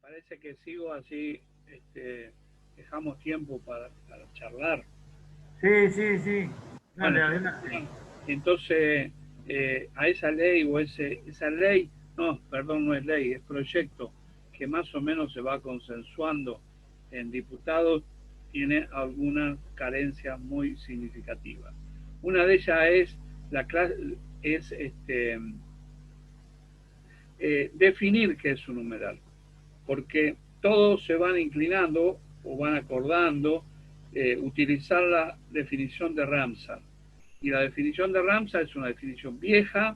parece que sigo así, dejamos tiempo para charlar. Sí, sí, sí. Bueno, Dale, adelante. entonces a esa ley o esa ley, no, perdón, no es ley, es proyecto que más o menos se va consensuando en diputados, tiene algunas carencias muy significativas. Una de ellas es es definir qué es un numeral, porque todos se van inclinando o van acordando utilizar la definición de Ramsar. Y la definición de Ramsar es una definición vieja,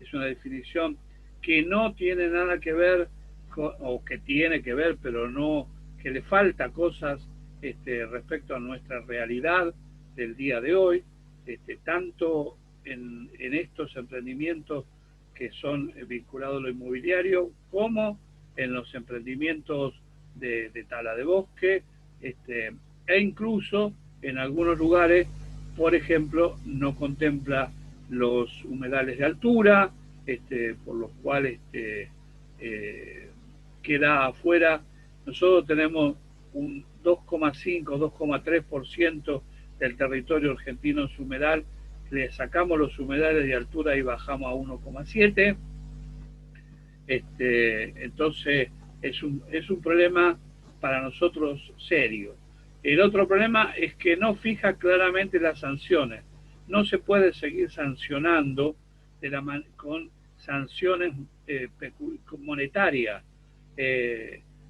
es una definición que no tiene nada que ver, o que tiene que ver, pero no, que le falta cosas respecto a nuestra realidad del día de hoy, tanto en estos emprendimientos que son vinculados a lo inmobiliario, como en los emprendimientos de tala de bosque, e incluso en algunos lugares, por ejemplo, no contempla los humedales de altura, por los cuales eh, queda afuera. Nosotros tenemos un 2,5, 2,3% del territorio argentino es humedal, le sacamos los humedales de altura y bajamos a 1,7. Entonces es un problema para nosotros serio. El otro problema es que no fija claramente las sanciones. No se puede seguir sancionando con sanciones monetarias.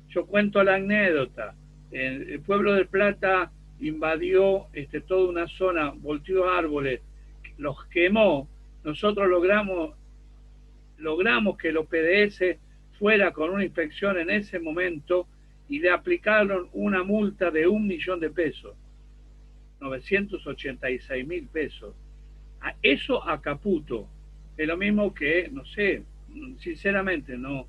Yo cuento la anécdota. El pueblo de Plata invadió toda una zona, volteó árboles, los quemó. Nosotros logramos que el OPDS fuera con una inspección en ese momento y le aplicaron una multa de 1 millón de pesos, 986.000 pesos. Eso a Caputo. Es lo mismo que, no sé, sinceramente no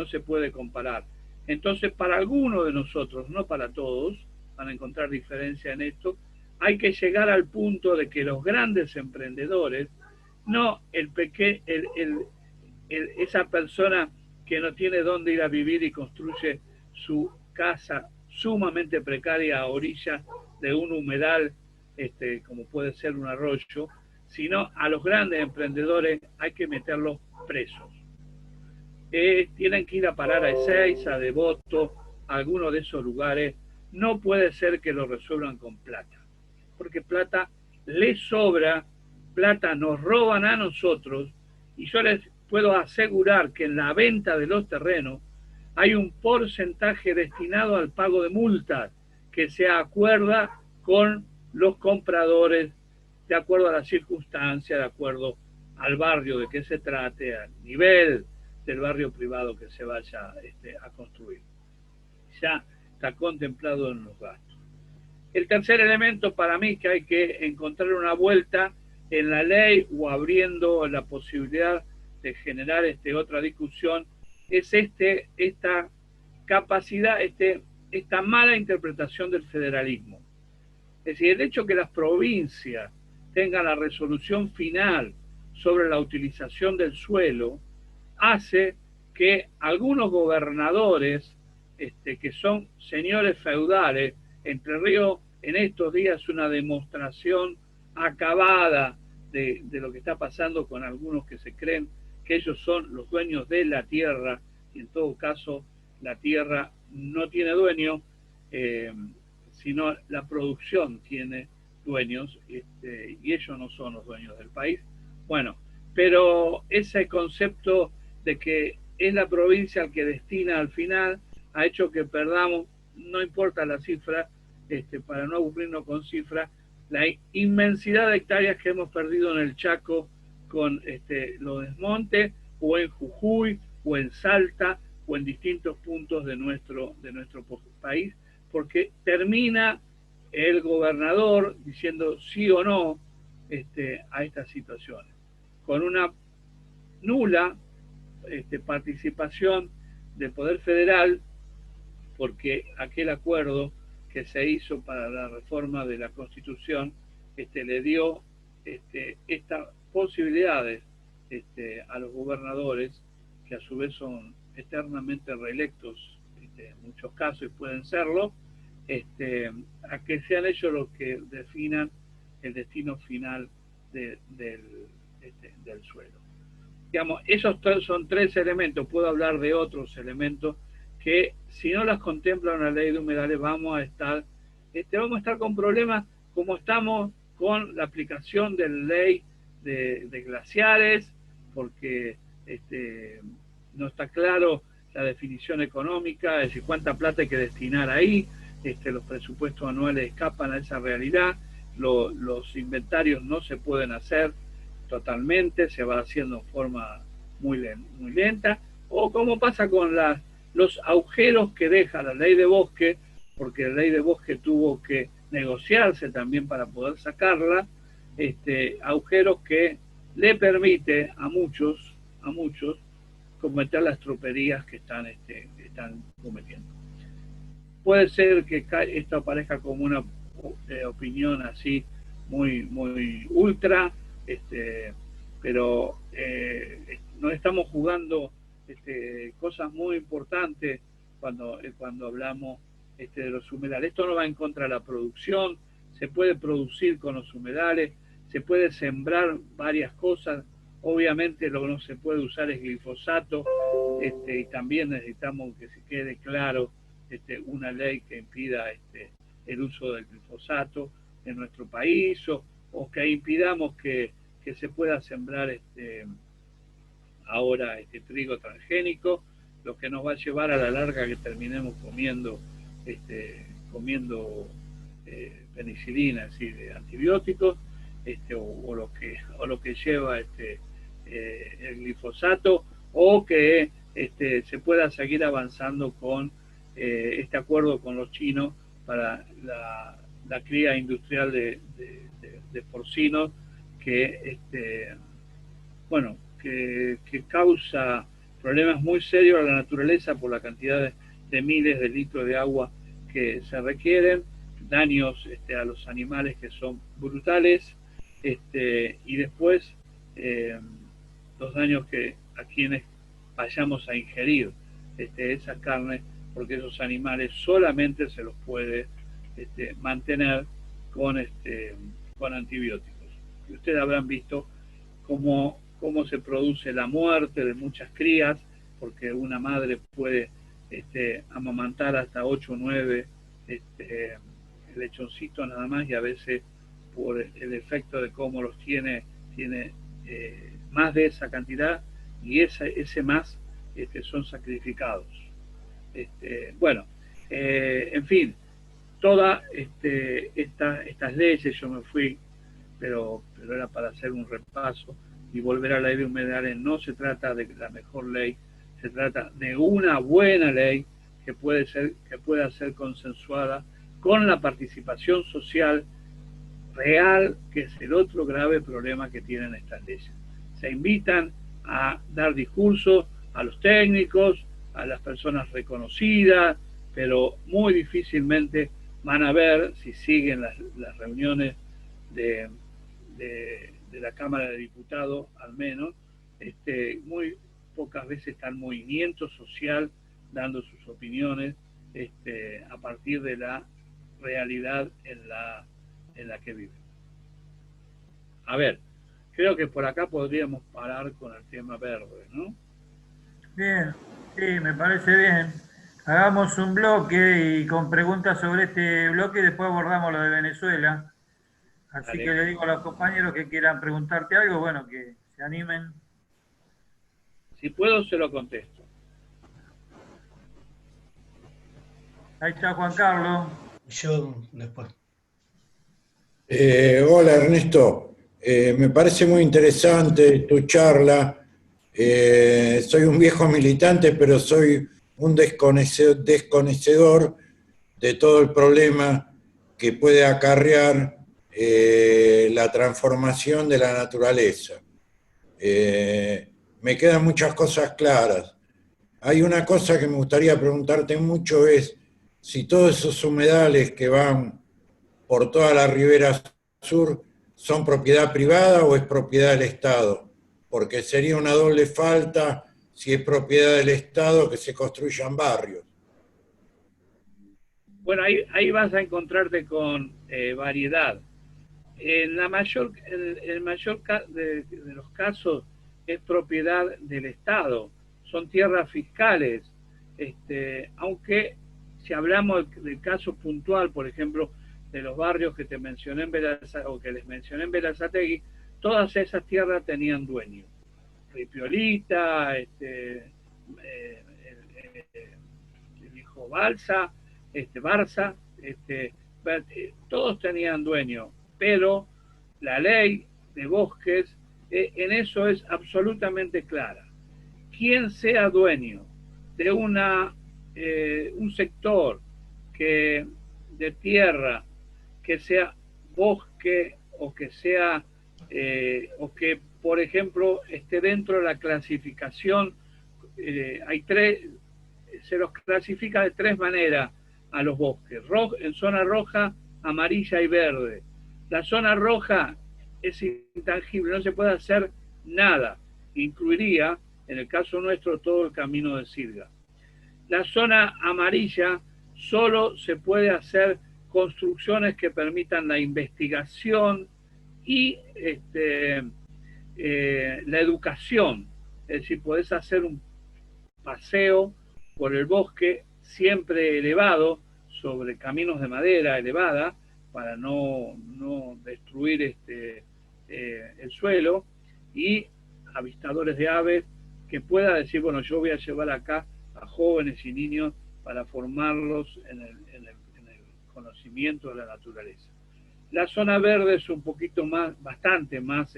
se puede comparar. Entonces, para algunos de nosotros, no para todos, van a encontrar diferencia en esto, hay que llegar al punto de que los grandes emprendedores, no esa persona que no tiene dónde ir a vivir y construye su casa sumamente precaria a orilla de un humedal, como puede ser un arroyo, sino a los grandes emprendedores hay que meterlos presos. Tienen que ir a parar a Ezeiza, a Devoto, a alguno de esos lugares. No puede ser que lo resuelvan con plata, porque plata les sobra, plata nos roban a nosotros, y yo les puedo asegurar que en la venta de los terrenos hay un porcentaje destinado al pago de multas que se acuerda con los compradores, de acuerdo a las circunstancias, de acuerdo al barrio de que se trate, al nivel del barrio privado que se vaya a construir. Ya está contemplado en los gastos. El tercer elemento para mí que hay que encontrar una vuelta en la ley o abriendo la posibilidad de generar otra discusión es esta capacidad, esta mala interpretación del federalismo. Es decir, el hecho que las provincias tengan la resolución final sobre la utilización del suelo hace que algunos gobernadores, que son señores feudales, Entre Ríos en estos días una demostración acabada de lo que está pasando con algunos que se creen que ellos son los dueños de la tierra, y en todo caso la tierra no tiene dueño, eh, sino la producción tiene dueños, y ellos no son los dueños del país. Bueno, pero ese concepto de que es la provincia el que destina al final ha hecho que perdamos, no importa la cifra, para no aburrirnos con cifras, la inmensidad de hectáreas que hemos perdido en el Chaco con los desmontes, o en Jujuy, o en Salta, o en distintos puntos de nuestro país, porque termina el gobernador diciendo sí o no a estas situaciones, con una nula participación del Poder Federal, porque aquel acuerdo que se hizo para la reforma de la Constitución le dio estas posibilidades a los gobernadores, que a su vez son eternamente reelectos en muchos casos y pueden serlo, a que sean ellos los que definan el destino final del suelo. Digamos, esos son tres elementos, puedo hablar de otros elementos que si no las contempla una ley de humedales vamos a estar con problemas como estamos con la aplicación de la ley de glaciares, porque no está claro la definición económica, es decir, cuánta plata hay que destinar ahí, los presupuestos anuales escapan a esa realidad, los inventarios no se pueden hacer totalmente, se va haciendo en forma muy lenta, o como pasa con los agujeros que deja la ley de bosque, porque la ley de bosque tuvo que negociarse también para poder sacarla, agujeros que le permite a muchos cometer las troperías que están cometiendo. Puede ser que esto aparezca como una opinión así muy ultra, pero no estamos jugando cosas muy importantes cuando hablamos de los humedales. Esto no va en contra de la producción, se puede producir con los humedales, se puede sembrar varias cosas. Obviamente lo que no se puede usar es glifosato, y también necesitamos que se quede claro una ley que impida el uso del glifosato en nuestro país, o que impidamos que se pueda sembrar ahora trigo transgénico, lo que nos va a llevar a la larga que terminemos comiendo penicilina, es decir, de antibióticos, o lo que lleva el glifosato, o que se pueda seguir avanzando con este acuerdo con los chinos para la cría industrial de porcinos, que causa problemas muy serios a la naturaleza por la cantidad de miles de litros de agua que se requieren, daños a los animales que son brutales, y después los daños a quienes vayamos a ingerir esa carne, porque esos animales solamente se los puede mantener con antibióticos. Y ustedes habrán visto cómo se produce la muerte de muchas crías, porque una madre puede amamantar hasta 8 o 9 lechoncitos nada más, y a veces por el efecto de cómo los tiene más de esa cantidad, y ese más son sacrificados. En fin, todas estas leyes, yo me fui, pero era para hacer un repaso y volver a la ley de humedales. No se trata de la mejor ley, se trata de una buena ley que pueda ser consensuada con la participación social real, que es el otro grave problema que tienen estas leyes. Se invitan a dar discursos a los técnicos, a las personas reconocidas, pero muy difícilmente van a ver, si siguen las reuniones de la Cámara de Diputados, al menos, muy pocas veces está el movimiento social dando sus opiniones a partir de la realidad en la que viven. A ver, creo que por acá podríamos parar con el tema verde, ¿no? Bien, sí, me parece bien. Hagamos un bloque y con preguntas sobre este bloque y después abordamos lo de Venezuela. Así que le digo a los compañeros que quieran preguntarte algo, bueno, que se animen. Si puedo, se lo contesto. Ahí está Juan Carlos. Yo después. Hola Ernesto, me parece muy interesante tu charla. Soy un viejo militante, pero soy un desconocedor de todo el problema que puede acarrear la transformación de la naturaleza. Me quedan muchas cosas claras. Hay una cosa que me gustaría preguntarte mucho, es si todos esos humedales que van por toda la ribera sur son propiedad privada o es propiedad del Estado, porque sería una doble falta si es propiedad del Estado que se construyan barrios. Bueno, ahí vas a encontrarte con variedad. En el mayor de los casos es propiedad del Estado, son tierras fiscales, aunque si hablamos del caso puntual, por ejemplo, de los barrios que te mencioné en o que les mencioné en Berazategui, todas esas tierras tenían dueño. Ripiolita, el viejo Balsa, Barça, todos tenían dueño, pero la ley de bosques en eso es absolutamente clara. Quien sea dueño de un sector de tierra que sea bosque o que sea o que por ejemplo esté dentro de la clasificación, se los clasifica de tres maneras a los bosques: en zona roja, amarilla y verde. La zona roja es intangible, no se puede hacer nada, incluiría en el caso nuestro todo el camino de Sirga. La zona amarilla solo se puede hacer construcciones que permitan la investigación y la educación, es decir, podés hacer un paseo por el bosque siempre elevado, sobre caminos de madera elevada, para no destruir el suelo, y avistadores de aves, que pueda decir, bueno, yo voy a llevar acá a jóvenes y niños para formarlos en el conocimiento de la naturaleza. La zona verde es un poquito más, bastante más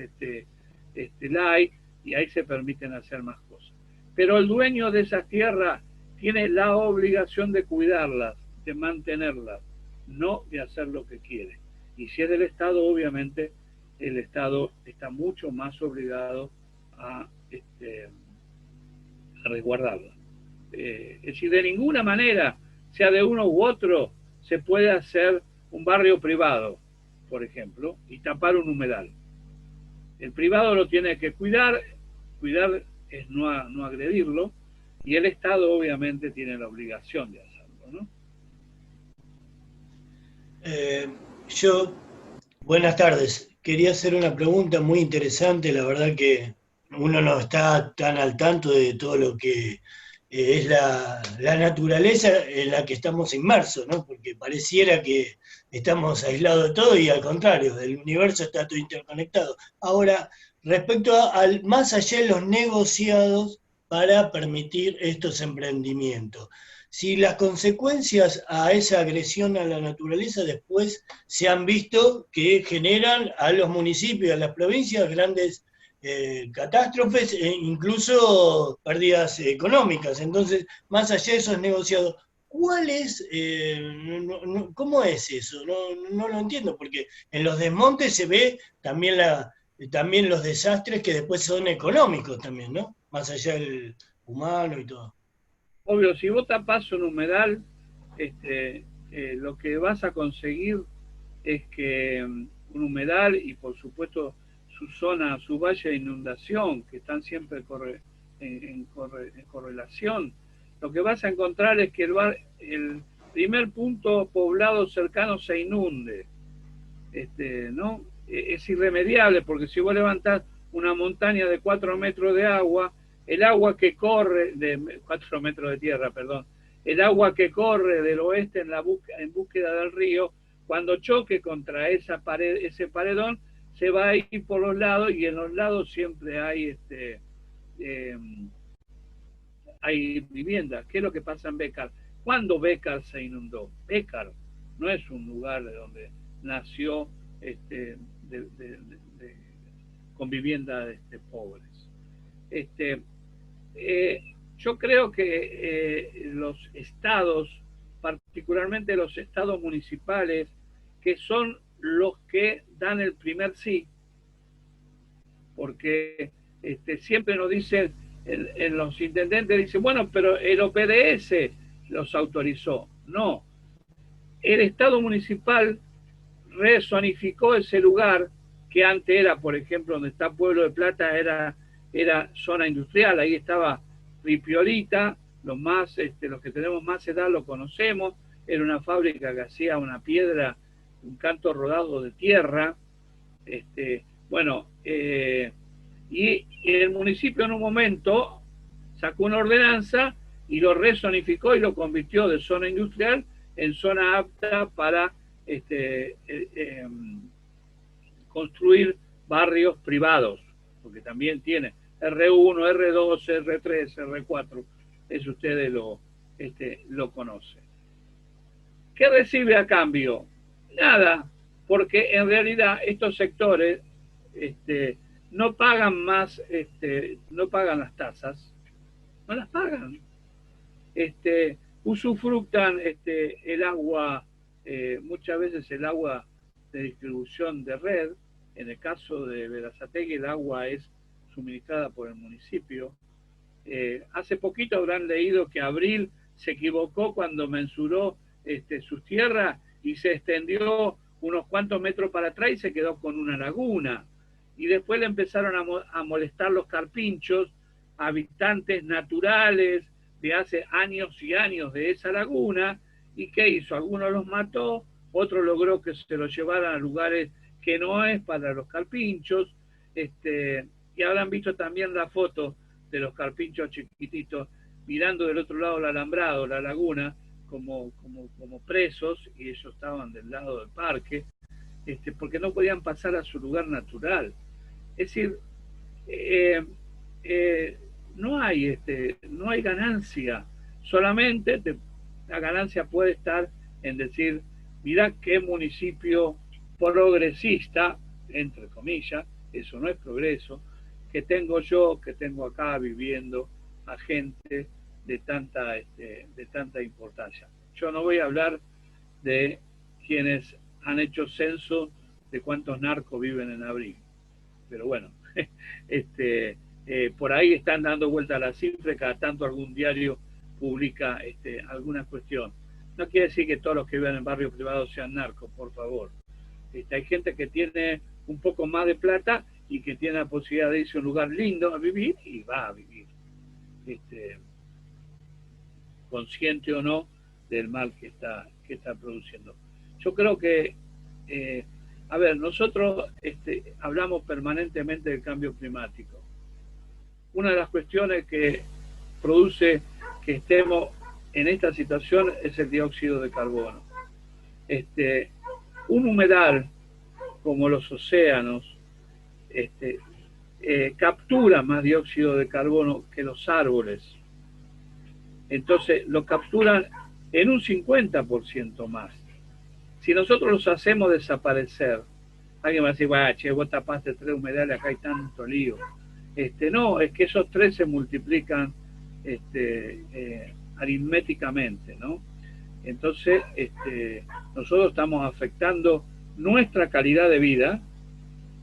light, y ahí se permiten hacer más cosas. Pero el dueño de esas tierras tiene la obligación de cuidarlas, de mantenerlas, no de hacer lo que quiere. Y si es del Estado, obviamente, el Estado está mucho más obligado a resguardarla. Es decir, de ninguna manera, sea de uno u otro, se puede hacer un barrio privado, por ejemplo, y tapar un humedal. El privado lo tiene que cuidar es no agredirlo, y el Estado obviamente tiene la obligación de hacerlo, ¿no? Buenas tardes. Quería hacer una pregunta muy interesante. La verdad que uno no está tan al tanto de todo lo que es la naturaleza en la que estamos inmersos, ¿no? Porque pareciera que estamos aislados de todo, y al contrario, el universo está todo interconectado. Ahora, respecto al más allá de los negociados para permitir estos emprendimientos, si las consecuencias a esa agresión a la naturaleza después se han visto que generan a los municipios, a las provincias, grandes catástrofes e incluso pérdidas económicas. Entonces, más allá de esos negociados, ¿cuál es, cómo es eso? No lo entiendo, porque en los desmontes se ve también los desastres que después son económicos también, ¿no? Más allá del humano y todo. Obvio, si vos tapás un humedal, lo que vas a conseguir es que un humedal y por supuesto su zona, su valle de inundación, que están siempre en correlación, lo que vas a encontrar es que el primer punto poblado cercano se inunde, ¿no? Es irremediable, porque si vos levantás una montaña de 4 metros de agua, el agua que corre, de 4 metros de tierra, perdón, el agua que corre del oeste en búsqueda del río, cuando choque contra esa pared, ese paredón, se va a ir por los lados, y en los lados siempre hay hay viviendas. ¿Qué es lo que pasa en Bécar? ¿Cuándo Bécar se inundó? Bécar no es un lugar de donde nació con viviendas pobres. Yo creo que los estados, particularmente los estados municipales, que son los que dan el primer sí, porque siempre nos dicen, en los intendentes dicen, bueno, pero el OPDS los autorizó. No, el Estado municipal rezonificó ese lugar que antes era, por ejemplo, donde está Pueblo de Plata, era zona industrial. Ahí estaba Ripiolita, los que tenemos más edad lo conocemos, era una fábrica que hacía una piedra, un canto rodado de tierra. Bueno, y el municipio en un momento sacó una ordenanza y lo rezonificó y lo convirtió de zona industrial en zona apta para construir barrios privados, porque también tiene R1, R2, R3, R4, eso ustedes lo conocen. ¿Qué recibe a cambio? Nada, porque en realidad estos sectores no pagan más, no pagan las tasas, no las pagan. Usufructan el agua, muchas veces el agua de distribución de red. En el caso de Berazategui, el agua es suministrada por el municipio. Hace poquito habrán leído que Abril se equivocó cuando mensuró sus tierras y se extendió unos cuantos metros para atrás y se quedó con una laguna. Y después le empezaron a molestar los carpinchos, habitantes naturales de hace años y años de esa laguna. ¿Y qué hizo? Algunos los mató, otros logró que se los llevaran a lugares que no es para los carpinchos. Y habrán visto también la foto de los carpinchos chiquititos mirando del otro lado del alambrado, la laguna, como presos, y ellos estaban del lado del parque, porque no podían pasar a su lugar natural. Es decir, no hay ganancia, solamente la ganancia puede estar en decir, mirá qué municipio progresista, entre comillas, eso no es progreso, que tengo yo, que tengo acá viviendo a gente de tanta importancia. Yo no voy a hablar de quienes han hecho censo de cuántos narcos viven en Abril, pero bueno, por ahí están dando vuelta a la cifra, cada tanto algún diario publica alguna cuestión. No quiere decir que todos los que viven en barrios privados sean narcos, por favor. Hay gente que tiene un poco más de plata y que tiene la posibilidad de irse a un lugar lindo a vivir y va a vivir, consciente o no del mal que está produciendo. Yo creo que, a ver, nosotros hablamos permanentemente del cambio climático. Una de las cuestiones que produce que estemos en esta situación es el dióxido de carbono. Un humedal como los océanos captura más dióxido de carbono que los árboles. Entonces lo capturan en un 50% más. Si nosotros los hacemos desaparecer, alguien va a decir, che, vos tapaste 3 humedales, acá hay tanto lío. No, es que esos 3 se multiplican aritméticamente, ¿no? Entonces, nosotros estamos afectando nuestra calidad de vida,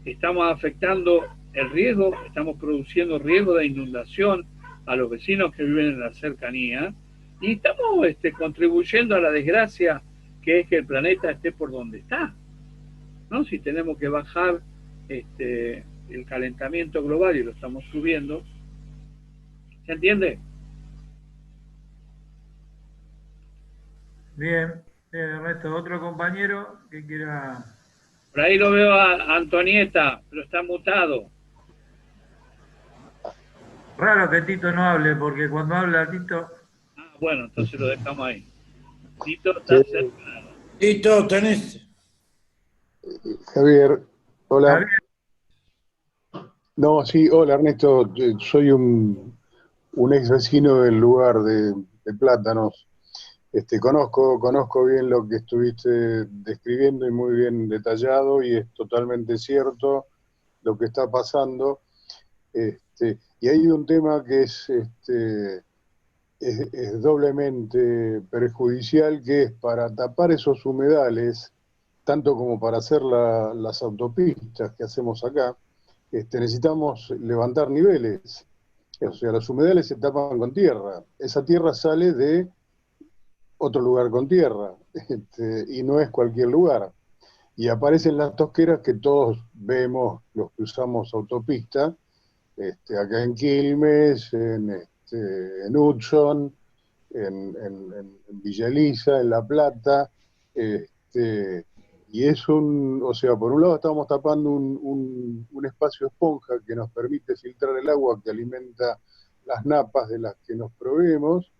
estamos afectando el riesgo, estamos produciendo riesgo de inundación a los vecinos que viven en la cercanía y estamos contribuyendo a la desgracia que es que el planeta esté por donde está, ¿no? Si tenemos que bajar el calentamiento global y lo estamos subiendo, ¿se entiende? Bien, Ernesto, otro compañero que quiera... Por ahí lo veo a Antonieta, pero está mutado. Raro que Tito no hable, porque cuando habla Tito... Ah, bueno, entonces lo dejamos ahí. Tito está cerca. Tito, tenés... Javier, hola. Javier. No, sí, hola Ernesto, soy un ex vecino del lugar de Plátanos. Conozco bien lo que estuviste describiendo y muy bien detallado, y es totalmente cierto lo que está pasando. Y hay un tema que es doblemente perjudicial, que es para tapar esos humedales, tanto como para hacer las autopistas que hacemos acá, necesitamos levantar niveles. O sea, los humedales se tapan con tierra. Esa tierra sale de otro lugar con tierra, y no es cualquier lugar. Y aparecen las tosqueras que todos vemos, los que usamos autopista, acá en Quilmes, en Hudson, en Villa Elisa, en La Plata, y es o sea, por un lado estamos tapando un espacio esponja que nos permite filtrar el agua que alimenta las napas de las que nos proveemos,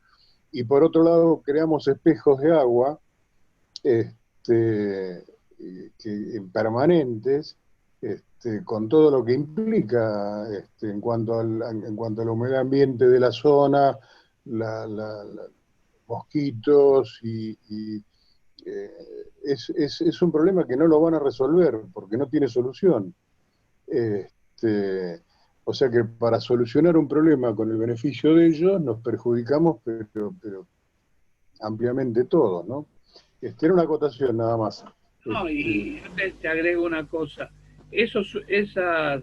y por otro lado creamos espejos de agua permanentes, con todo lo que implica en cuanto a la humedad ambiente de la zona, mosquitos, es un problema que no lo van a resolver porque no tiene solución. O sea que para solucionar un problema con el beneficio de ellos nos perjudicamos, pero ampliamente todos, ¿no? Era una acotación nada más. No, y te agrego una cosa. Esas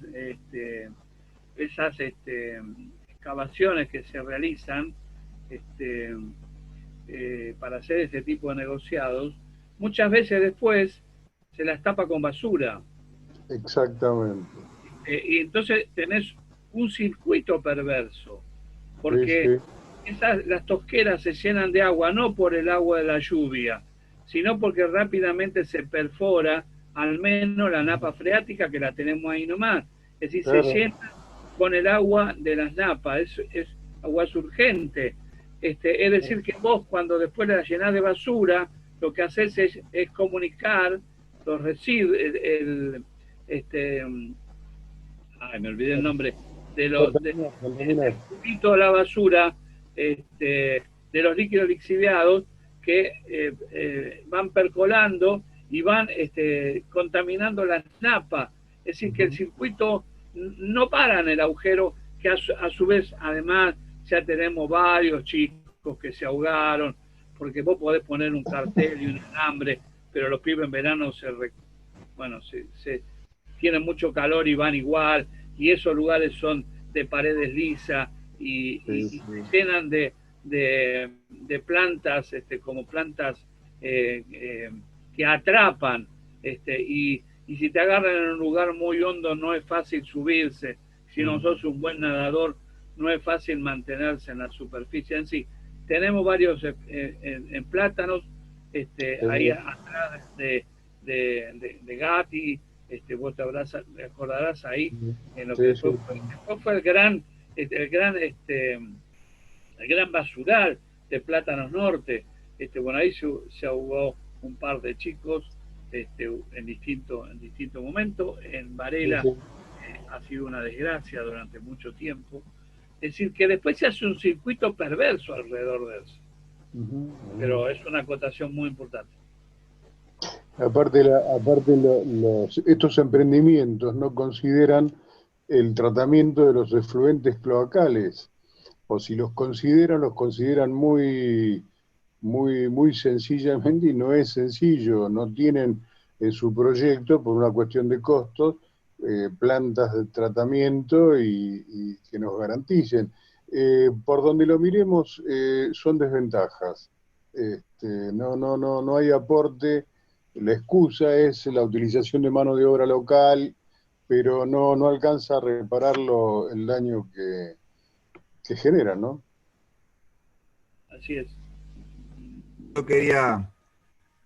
excavaciones que se realizan para hacer este tipo de negociados, muchas veces después se las tapa con basura. Exactamente. Y entonces tenés un circuito perverso, porque las tosqueras se llenan de agua, no por el agua de la lluvia, sino porque rápidamente se perfora al menos la napa freática, que la tenemos ahí nomás. Es decir, se llena con el agua de las napas, es agua surgente. Es decir, que vos cuando después la llenás de basura, lo que haces es comunicar los residuos, me olvidé el nombre, de la basura, de los líquidos lixiviados que van percolando y van contaminando las napas. Es decir, que el circuito no para en el agujero, que a su vez, además, ya tenemos varios chicos que se ahogaron, porque vos podés poner un cartel y un alambre, pero los pibes en verano se tienen mucho calor y van igual, y esos lugares son de paredes lisas y se llenan de plantas, como plantas que atrapan, y si te agarran en un lugar muy hondo no es fácil subirse. Si no sos un buen nadador, no es fácil mantenerse en la superficie en sí. Tenemos varios en Plátanos, ahí atrás de Gatti, vos te acordarás ahí, en lo que después fue el gran basural de Plátanos Norte. Bueno, ahí se ahogó un par de chicos en distintos momentos. En Varela ha sido una desgracia durante mucho tiempo. Es decir, que después se hace un circuito perverso alrededor de eso. Pero es una acotación muy importante. Aparte estos emprendimientos no consideran el tratamiento de los efluentes cloacales, o si los consideran muy, muy, muy sencillamente, y no es sencillo, no tienen en su proyecto, por una cuestión de costos, plantas de tratamiento y que nos garanticen. Por donde lo miremos, son desventajas. No hay aporte. La excusa es la utilización de mano de obra local, pero no alcanza a repararlo el daño que genera, ¿no? Así es. Yo quería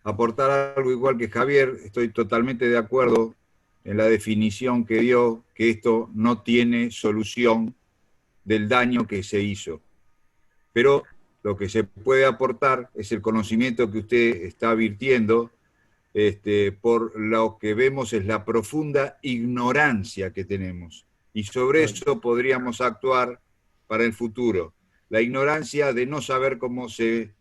aportar algo igual que Javier. Estoy totalmente de acuerdo en la definición que dio, que esto no tiene solución del daño que se hizo. Pero lo que se puede aportar es el conocimiento que usted está virtiendo. Por lo que vemos es la profunda ignorancia que tenemos. Y sobre eso podríamos actuar para el futuro. La ignorancia de no saber cómo se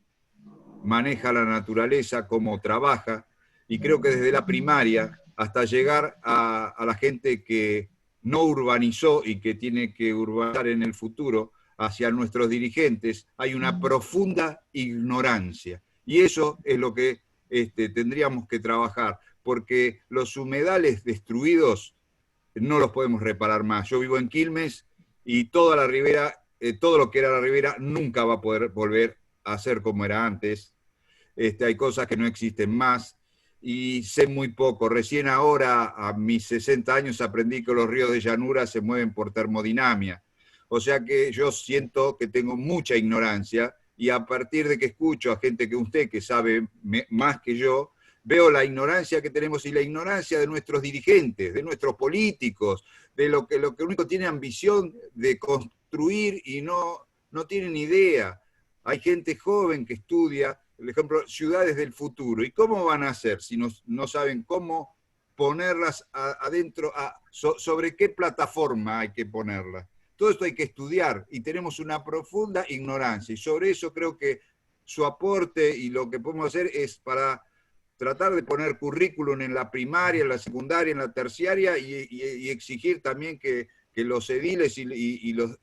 maneja la naturaleza, cómo trabaja, y creo que desde la primaria hasta llegar a la gente que no urbanizó y que tiene que urbanizar en el futuro, hacia nuestros dirigentes, hay una profunda ignorancia. Y eso es lo que tendríamos que trabajar, porque los humedales destruidos no los podemos reparar más. Yo vivo en Quilmes y toda la ribera, todo lo que era la ribera nunca va a poder volver a ser como era antes. Hay cosas que no existen más y sé muy poco. Recién ahora, a mis 60 años, aprendí que los ríos de llanura se mueven por termodinámica. O sea que yo siento que tengo mucha ignorancia y a partir de que escucho a gente que usted, que sabe más que yo, veo la ignorancia que tenemos y la ignorancia de nuestros dirigentes, de nuestros políticos, de lo que único tiene ambición de construir y no tienen idea. Hay gente joven que estudia, por ejemplo, ciudades del futuro. ¿Y cómo van a hacer si no saben cómo ponerlas adentro, sobre qué plataforma hay que ponerlas? Todo esto hay que estudiar y tenemos una profunda ignorancia. Y sobre eso creo que su aporte y lo que podemos hacer es para tratar de poner currículum en la primaria, en la secundaria, en la terciaria y exigir también que los ediles y los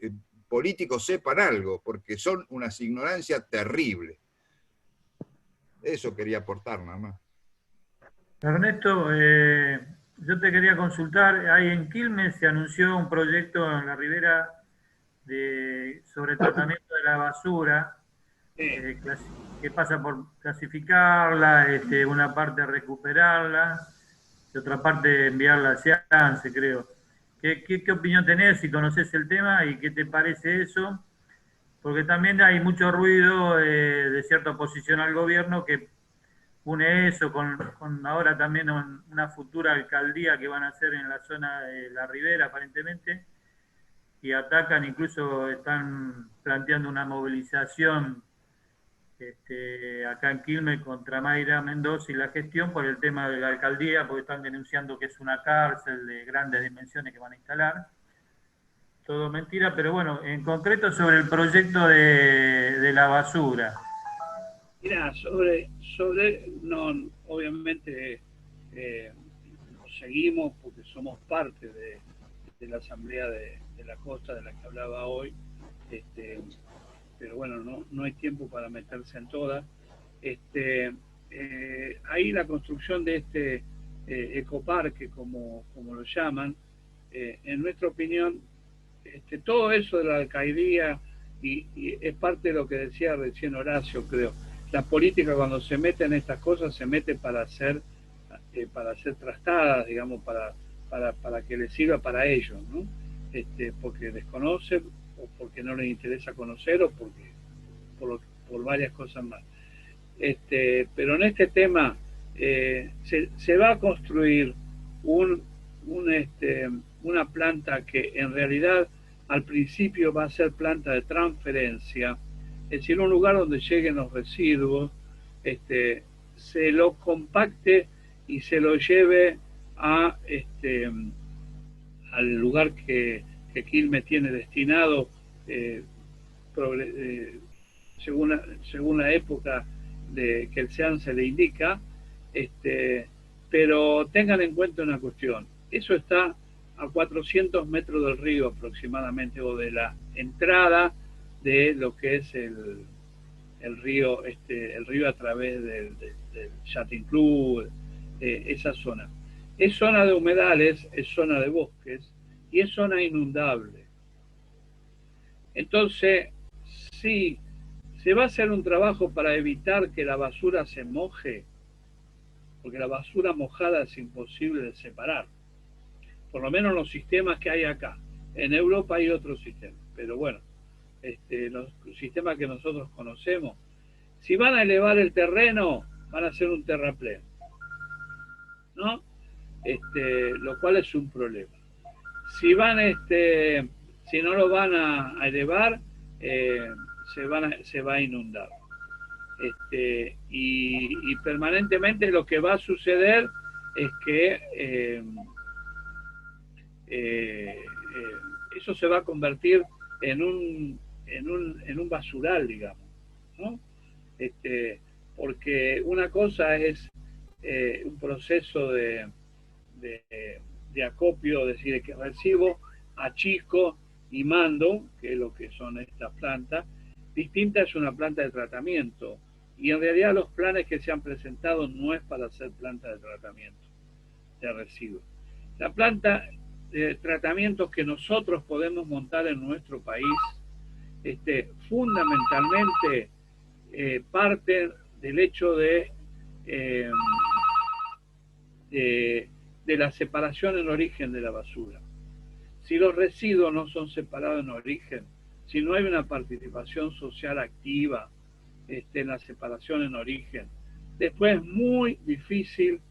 políticos sepan algo, porque son unas ignorancias terribles. Eso quería aportar nada más. Ernesto, yo te quería consultar, ahí en Quilmes se anunció un proyecto en la ribera sobre tratamiento de la basura, que pasa por clasificarla, una parte recuperarla y otra parte enviarla hacia ANSE, creo. ¿Qué opinión tenés, si conocés el tema, y qué te parece eso? Porque también hay mucho ruido de cierta oposición al gobierno que une eso con ahora también una futura alcaldía que van a hacer en la zona de la ribera, aparentemente, y atacan, incluso están planteando una movilización acá en Quilmes contra Mayra Mendoza y la gestión por el tema de la alcaldía, porque están denunciando que es una cárcel de grandes dimensiones que van a instalar. Todo mentira, pero bueno, en concreto sobre el proyecto de la basura. Mira, no, obviamente seguimos porque somos parte de la Asamblea de la Costa de la que hablaba hoy, pero bueno, no hay tiempo para meterse en todas. Ahí la construcción de este ecoparque, como lo llaman, en nuestra opinión, todo eso de la alcaldía y es parte de lo que decía recién Horacio, creo. La política, cuando se mete en estas cosas, se mete para ser trastadas, digamos, para que les sirva para ellos, ¿no? Porque desconocen o porque no les interesa conocer o por varias cosas más. Pero en este tema se va a construir una planta que en realidad al principio va a ser planta de transferencia, es decir, un lugar donde lleguen los residuos, se lo compacte y se lo lleve al lugar que Quilmes tiene destinado según la época que el SEAN se le indica, pero tengan en cuenta una cuestión, eso está a 400 metros del río aproximadamente, o de la entrada de lo que es el río a través del Yachting Club, esa zona. Es zona de humedales, es zona de bosques y es zona inundable. Entonces, si se va a hacer un trabajo para evitar que la basura se moje, porque la basura mojada es imposible de separar, por lo menos los sistemas que hay acá. En Europa hay otros sistemas, pero bueno, los sistemas que nosotros conocemos, si van a elevar el terreno, van a hacer un terraplén, ¿no? Lo cual es un problema. Si no lo van a elevar, se va a inundar. Y permanentemente lo que va a suceder es que eso se va a convertir en un basural, digamos, ¿no? Porque una cosa es un proceso de acopio, es decir, que recibo, achico y mando, que es lo que son estas plantas. Distinta es una planta de tratamiento, y en realidad los planes que se han presentado no es para hacer planta de tratamiento de residuos. La planta de tratamientos que nosotros podemos montar en nuestro país, fundamentalmente parten del hecho de la separación en origen de la basura. Si los residuos no son separados en origen, si no hay una participación social activa en la separación en origen. Después es muy difícil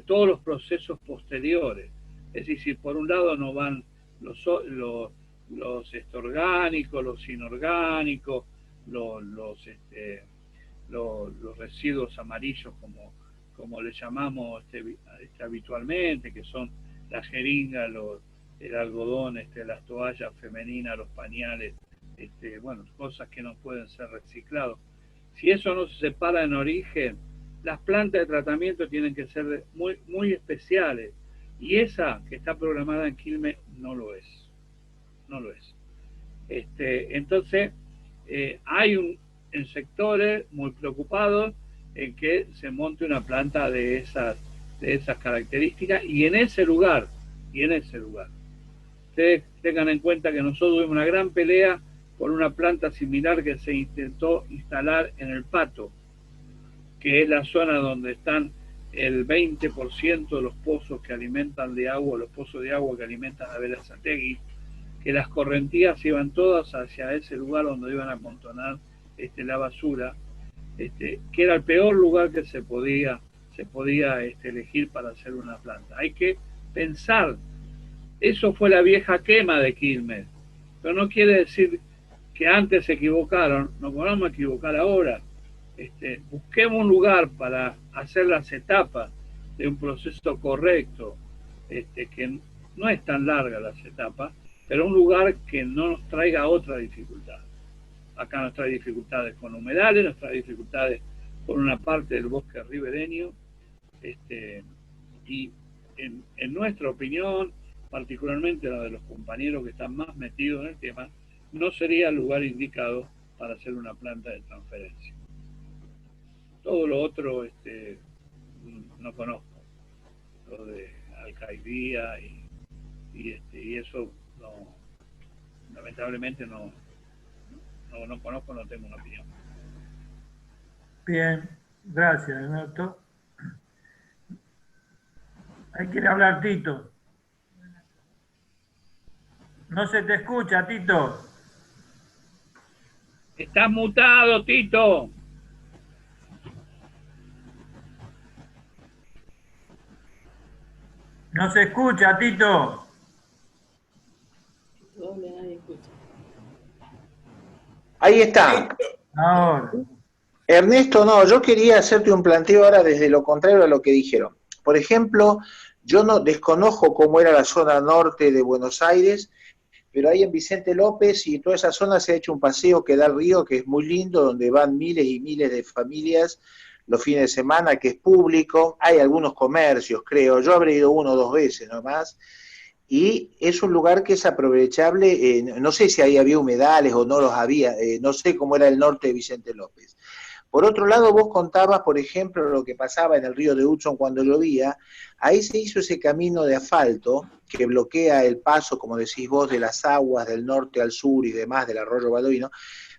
todos los procesos posteriores. Es decir, si por un lado no van los orgánicos, los inorgánicos, los residuos amarillos, como le llamamos habitualmente, que son la jeringa, el algodón, las toallas femeninas, los pañales, bueno, cosas que no pueden ser reciclados. Si eso no se separa en origen, las plantas de tratamiento tienen que ser muy, muy especiales, y esa que está programada en Quilmes no lo es. No lo es. Entonces, hay en sectores muy preocupados en que se monte una planta de esas características, y en ese lugar, ustedes tengan en cuenta que nosotros tuvimos una gran pelea por una planta similar que se intentó instalar en el Pato, que es la zona donde están el 20% de los pozos que alimentan de agua, los pozos de agua que alimentan a Berazategui, que las correntías iban todas hacia ese lugar donde iban a amontonar la basura, que era el peor lugar que se podía elegir para hacer una planta. Hay que pensar, eso fue la vieja quema de Quilmes, pero no quiere decir que antes se equivocaron, nos vamos a equivocar ahora. Busquemos un lugar para hacer las etapas de un proceso correcto, que no es tan larga las etapas, pero un lugar que no nos traiga otra dificultad. Acá nos trae dificultades con humedales, nos trae dificultades con una parte del bosque ribereño, y en nuestra opinión, particularmente la de los compañeros que están más metidos en el tema, no sería el lugar indicado para hacer una planta de transferencia. Todo lo otro no conozco, lo de alcaidía y eso no, lamentablemente no conozco, no tengo una opinión. Bien, gracias, Alberto. Ahí quiere hablar Tito. No se te escucha, Tito. Estás mutado, Tito. No se escucha, Tito. Ahí está. Ahora. Ernesto, no, yo quería hacerte un planteo ahora desde lo contrario a lo que dijeron. Por ejemplo, yo no desconozco cómo era la zona norte de Buenos Aires, pero ahí en Vicente López y toda esa zona se ha hecho un paseo que da al río, que es muy lindo, donde van miles y miles de familias los fines de semana, que es público. Hay algunos comercios, creo. Yo habré ido 1 o 2 veces nomás. Y es un lugar que es aprovechable, no sé si ahí había humedales o no los había, no sé cómo era el norte de Vicente López. Por otro lado, vos contabas, por ejemplo, lo que pasaba en el río de Hudson cuando llovía. Ahí se hizo ese camino de asfalto que bloquea el paso, como decís vos, de las aguas del norte al sur y demás del arroyo Balduino,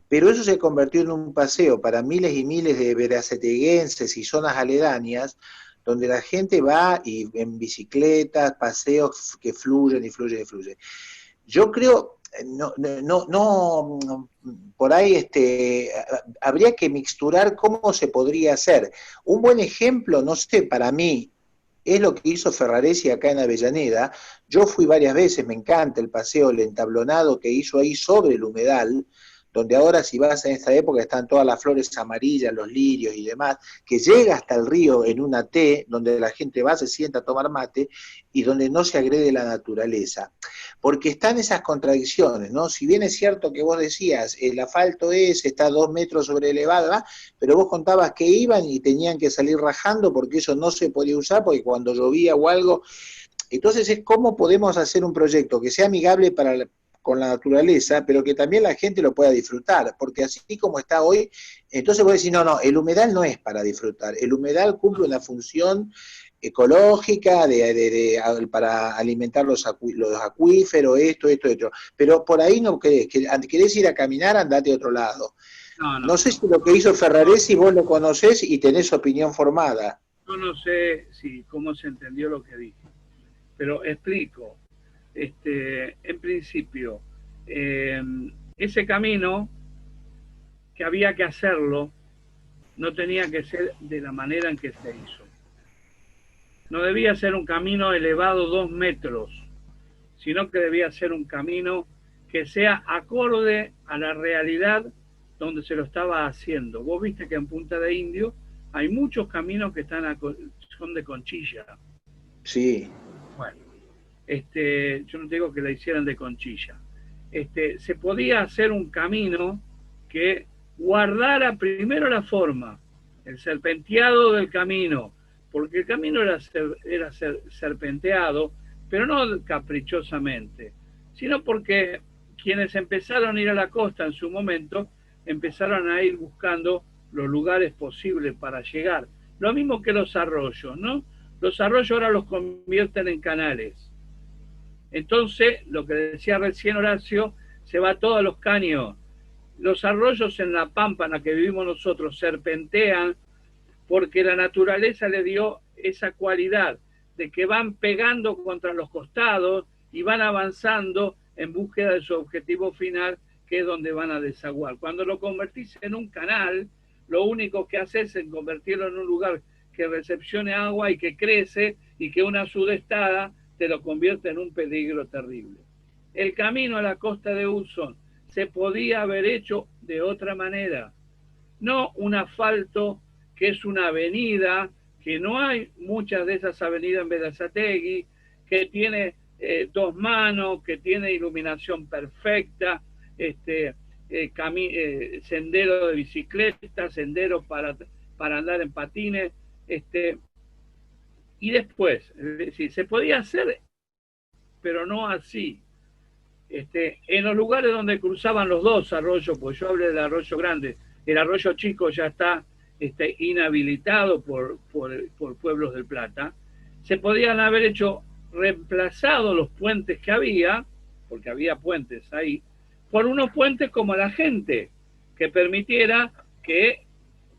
pero eso se convirtió en un paseo para miles y miles de verazateguenses y zonas aledañas, donde la gente va y en bicicletas, paseos que fluyen y fluyen y fluyen. Yo creo, por ahí habría que mixturar cómo se podría hacer. Un buen ejemplo, no sé, para mí, es lo que hizo Ferraresi acá en Avellaneda. Yo fui varias veces, me encanta el paseo, el entablonado que hizo ahí sobre el humedal, donde ahora si vas en esta época están todas las flores amarillas, los lirios y demás, que llega hasta el río en una T, donde la gente va, se sienta a tomar mate, y donde no se agrede la naturaleza. Porque están esas contradicciones, ¿no? Si bien es cierto que vos decías, el asfalto está 2 metros sobre elevada, pero vos contabas que iban y tenían que salir rajando porque eso no se podía usar, porque cuando llovía o algo. Entonces es cómo podemos hacer un proyecto que sea amigable con la naturaleza, pero que también la gente lo pueda disfrutar, porque así como está hoy, entonces vos decís, no, el humedal no es para disfrutar, el humedal cumple una función ecológica para alimentar los acuíferos, esto, pero por ahí no querés ir a caminar, andate a otro lado. No sé si lo que hizo Ferraresi vos lo conocés y tenés opinión formada. Yo no sé cómo se entendió lo que dije, pero explico. En principio, ese camino que había que hacerlo no tenía que ser de la manera en que se hizo. No debía ser un camino elevado 2 metros, sino que debía ser un camino que sea acorde a la realidad donde se lo estaba haciendo. Vos viste que en Punta de Indio hay muchos caminos que son de conchilla. Sí. Bueno, yo no digo que la hicieran de conchilla. Se podía hacer un camino que guardara primero la forma, el serpenteado del camino, porque el camino era serpenteado, pero no caprichosamente, sino porque quienes empezaron a ir a la costa en su momento, empezaron a ir buscando los lugares posibles para llegar. Lo mismo que los arroyos, ¿no? Los arroyos ahora los convierten en canales. Entonces, lo que decía recién Horacio, se va todos los caños. Los arroyos en la pampa en la que vivimos nosotros serpentean porque la naturaleza le dio esa cualidad de que van pegando contra los costados y van avanzando en búsqueda de su objetivo final, que es donde van a desaguar. Cuando lo convertís en un canal, lo único que haces es convertirlo en un lugar que recepcione agua y que crece, y que una sudestada te lo convierte en un peligro terrible. El camino a la costa de Hudson se podía haber hecho de otra manera, no un asfalto que es una avenida, que no hay muchas de esas avenidas en Berazategui, que tiene 2 manos, que tiene iluminación perfecta, sendero de bicicleta, sendero para andar en patines, y después, es decir, se podía hacer, pero no así. En los lugares donde cruzaban los 2 arroyos, pues yo hablé del arroyo grande, el arroyo chico ya está inhabilitado por Pueblos del Plata, se podían haber reemplazado los puentes que había, porque había puentes ahí, por unos puentes como la gente, que permitiera que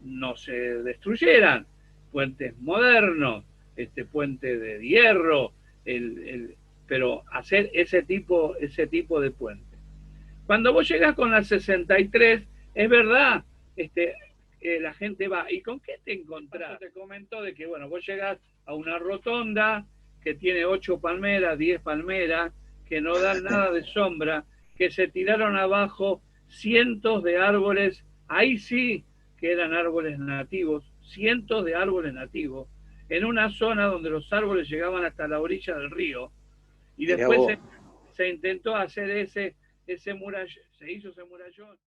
no se destruyeran, puentes modernos, puente de hierro, pero hacer ese tipo de puente. Cuando vos llegás con la 63, es verdad, la gente va, ¿y con qué te encontrás? Te comentó de que, bueno, vos llegás a una rotonda que tiene 8 palmeras, 10 palmeras, que no dan nada de sombra, que se tiraron abajo cientos de árboles, ahí sí que eran árboles nativos, cientos de árboles nativos, en una zona donde los árboles llegaban hasta la orilla del río, y después se intentó hacer ese murallón, se hizo ese murallón.